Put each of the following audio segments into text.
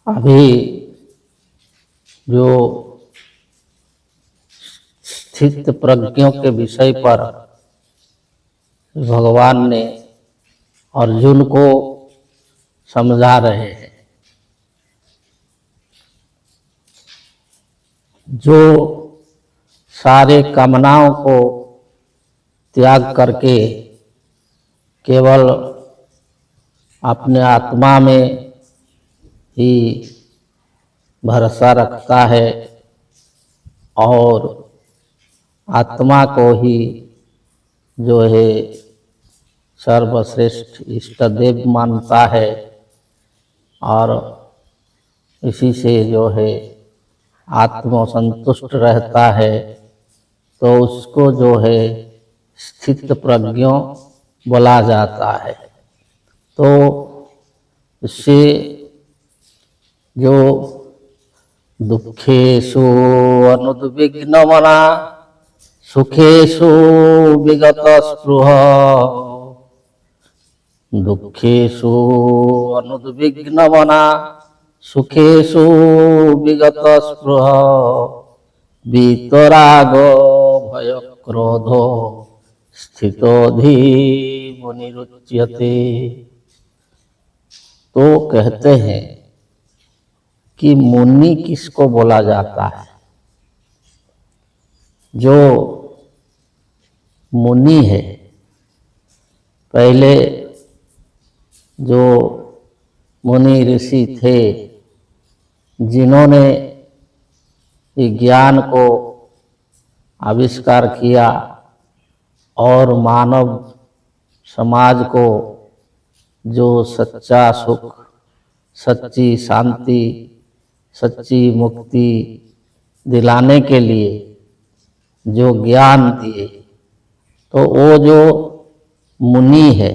अभी जो स्थित प्रज्ञों के विषय पर भगवान ने अर्जुन को समझा रहे हैं। जो सारे कामनाओं को त्याग करके केवल अपने आत्मा में ही भरोसा रखता है और आत्मा को ही जो है सर्वश्रेष्ठ इष्ट देव मानता है और इसी से जो है आत्मसंतुष्ट रहता है, तो उसको जो है स्थित प्रज्ञों बोला जाता है। तो इससे जो दुखेषु अनुद्विग्नमना सुखेषु विगत स्पृह, दुखेषु अनुद्विग्नमना सुखेषु विगत स्पृह, वीतरागो भय क्रोधो स्थितो धीमुनिरुच्यते। तो कहते हैं कि मुनि किसको बोला जाता है? जो मुनि है, पहले जो मुनि ऋषि थे जिन्होंने ज्ञान को आविष्कार किया और मानव समाज को जो सच्चा सुख, सच्ची शांति, सच्ची मुक्ति दिलाने के लिए जो ज्ञान दिए, तो वो जो मुनि है,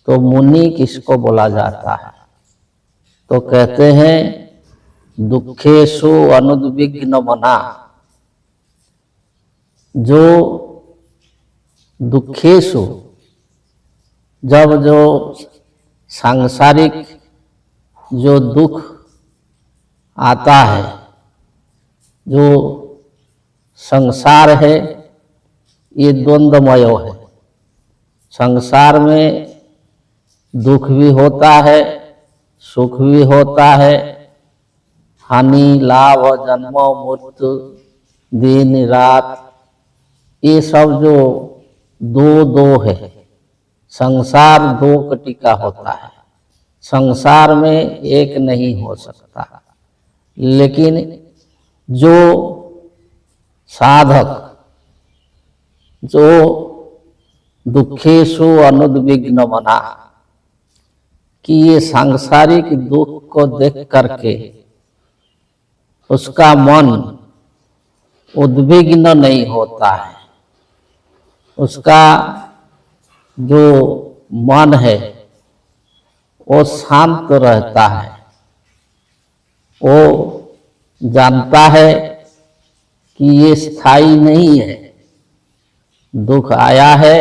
तो मुनि किसको बोला जाता है? तो कहते हैं दुखेषु अनुद्विग्नमना। जो दुखेषु, जब जो सांसारिक जो दुख आता है, जो संसार है ये द्वंद्वमय है। संसार में दुख भी होता है, सुख भी होता है, हानि लाभ जन्म मृत्यु दिन रात, ये सब जो दो है। संसार दो कटी का होता है, संसार में एक नहीं हो सकता। लेकिन जो साधक जो दुखेषु अनुद्विग्नमना, कि ये सांसारिक दुख को देख करके उसका मन उद्विग्न नहीं होता है, उसका जो मन है वो शांत रहता है। वो जानता है कि ये स्थायी नहीं है, दुख आया है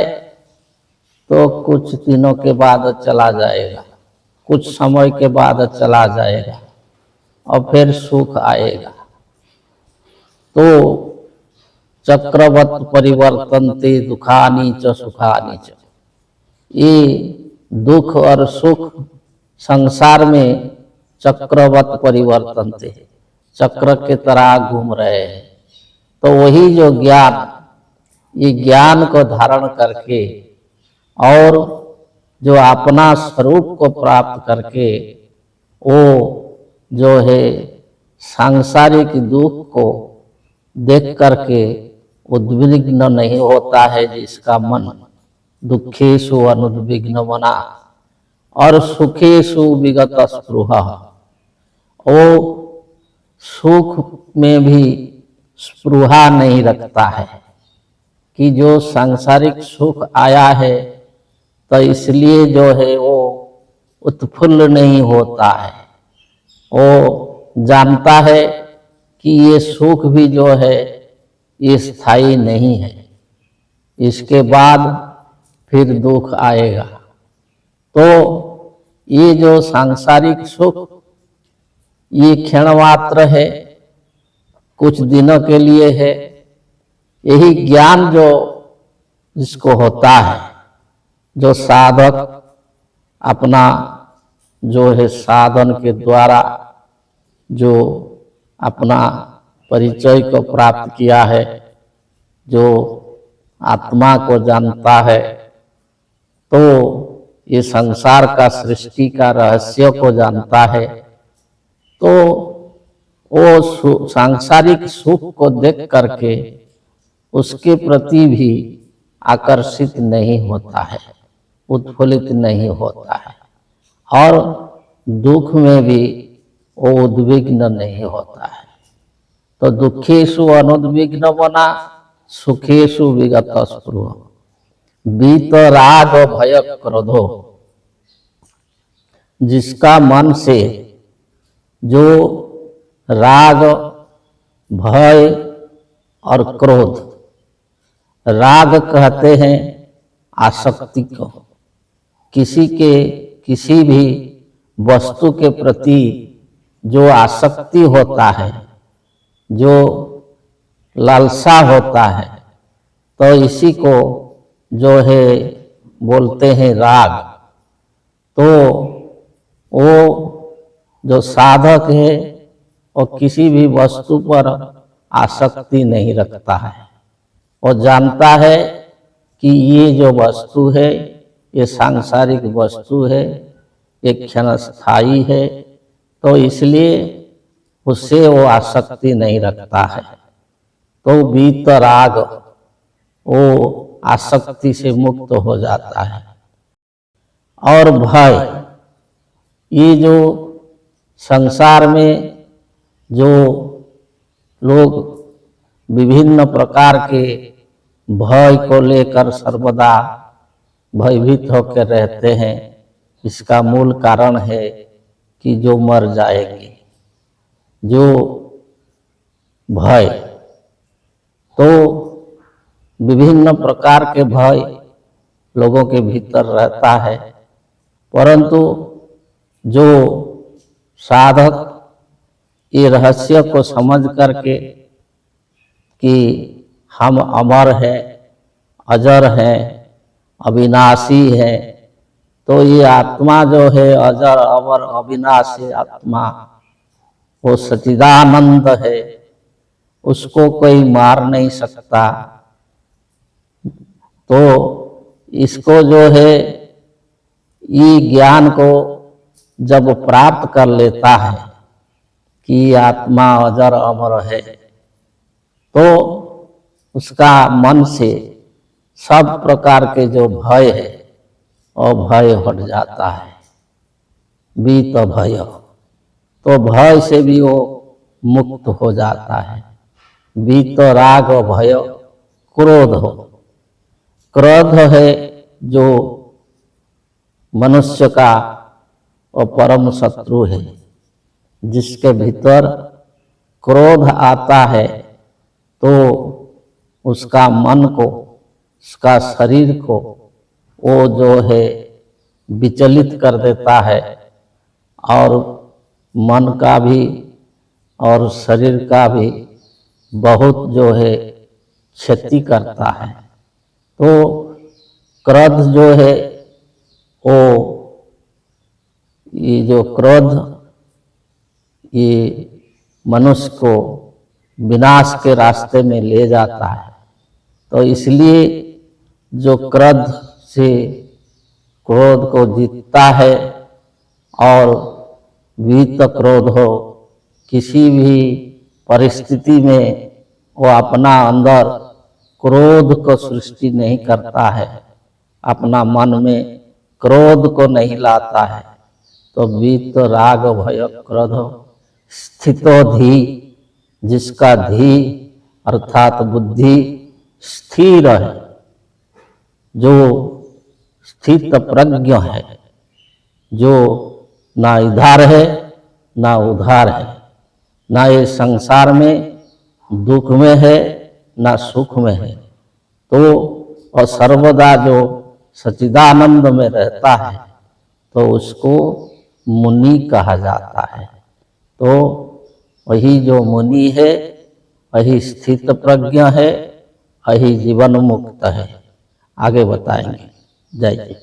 तो कुछ दिनों के बाद चला जाएगा, कुछ समय के बाद चला जाएगा और फिर सुख आएगा। तो चक्रवत् परिवर्तन्ते दुखानि च सुखानि च, ये दुख और सुख संसार में चक्रवत् परिवर्तन्ते, चक्र के तरह घूम रहे हैं। तो वही जो ज्ञान, ये ज्ञान को धारण करके और जो अपना स्वरूप को प्राप्त करके वो जो है सांसारिक दुख को देख करके उद्विग्न नहीं होता है, जिसका मन दुखेषु अनुद्विग्न बना और सुखेषु विगत स्पृहा, वो सुख में भी स्पृहा नहीं रखता है कि जो सांसारिक सुख आया है तो इसलिए जो है वो उत्फुल्ल नहीं होता है। वो जानता है कि ये सुख भी जो है ये स्थायी नहीं है, इसके बाद फिर दुख आएगा। तो ये जो सांसारिक सुख ये क्षण मात्र है, कुछ दिनों के लिए है। यही ज्ञान जो जिसको होता है, जो साधक अपना जो है साधन के द्वारा जो अपना परिचय को प्राप्त किया है, जो आत्मा को जानता है, तो ये संसार का सृष्टि का रहस्य को जानता है, तो वो सांसारिक सुख को देख करके उसके प्रति भी आकर्षित नहीं होता है, उत्फुल्लित नहीं होता है, और दुख में भी वो उद्विग्न नहीं होता है। तो दुखेषु अनुद्विग्न बना सुखेषु विगत स्पृह बीत राग भय क्रोधो, जिसका मन से जो राग भय और क्रोध, राग कहते हैं आसक्ति को, किसी भी वस्तु के प्रति जो आसक्ति होता है, जो लालसा होता है, तो इसी को जो है बोलते हैं राग। तो वो जो साधक है वो किसी भी वस्तु पर आसक्ति नहीं रखता है। वो जानता है कि ये जो वस्तु है ये सांसारिक वस्तु है, एक क्षण स्थायी है, तो इसलिए उससे वो आसक्ति नहीं रखता है। तो बीत राग, वो आसक्ति से मुक्त हो जाता है। और भय, ये जो संसार में जो लोग विभिन्न प्रकार के भय को लेकर सर्वदा भयभीत होकर रहते हैं, इसका मूल कारण है कि जो मर जाएंगे, जो भय। तो विभिन्न प्रकार के भय लोगों के भीतर रहता है, परंतु जो साधक ये रहस्य को समझ करके कि हम अमर हैं, अजर हैं, अविनाशी हैं, तो ये आत्मा जो है अजर अमर अविनाशी आत्मा, वो सच्चिदानंद है, उसको कोई मार नहीं सकता। तो इसको जो है ये ज्ञान को जब प्राप्त कर लेता है कि आत्मा अजर अमर है, तो उसका मन से सब प्रकार के जो भय है वो भय हट जाता है। बीत भय, तो भय से भी वो मुक्त हो जाता है। बीत राग भय क्रोध हो, क्रोध है जो मनुष्य का वो परम शत्रु है। जिसके भीतर क्रोध आता है तो उसका मन को, उसका शरीर को वो जो है विचलित कर देता है, और मन का भी और शरीर का भी बहुत जो है क्षति करता है। तो क्रोध जो है वो, ये जो क्रोध ये मनुष्य को विनाश के रास्ते में ले जाता है। तो इसलिए जो क्रोध से क्रोध को जीतता है और वीत क्रोध हो किसी भी परिस्थिति में वो अपना अंदर क्रोध को सृष्टि नहीं करता है, अपना मन में क्रोध को नहीं लाता है। तो वीत राग भय क्रोध स्थितो धी, जिसका धी अर्थात बुद्धि स्थिर है, जो स्थित प्रज्ञ है, जो ना इधर है ना उधर है, ना ये संसार में दुख में है ना सुख में है, तो और सर्वदा जो सच्चिदानंद में रहता है तो उसको मुनि कहा जाता है। तो वही जो मुनि है वही स्थित प्रज्ञ है, वही जीवन मुक्त है। आगे बताएंगे। जय जय।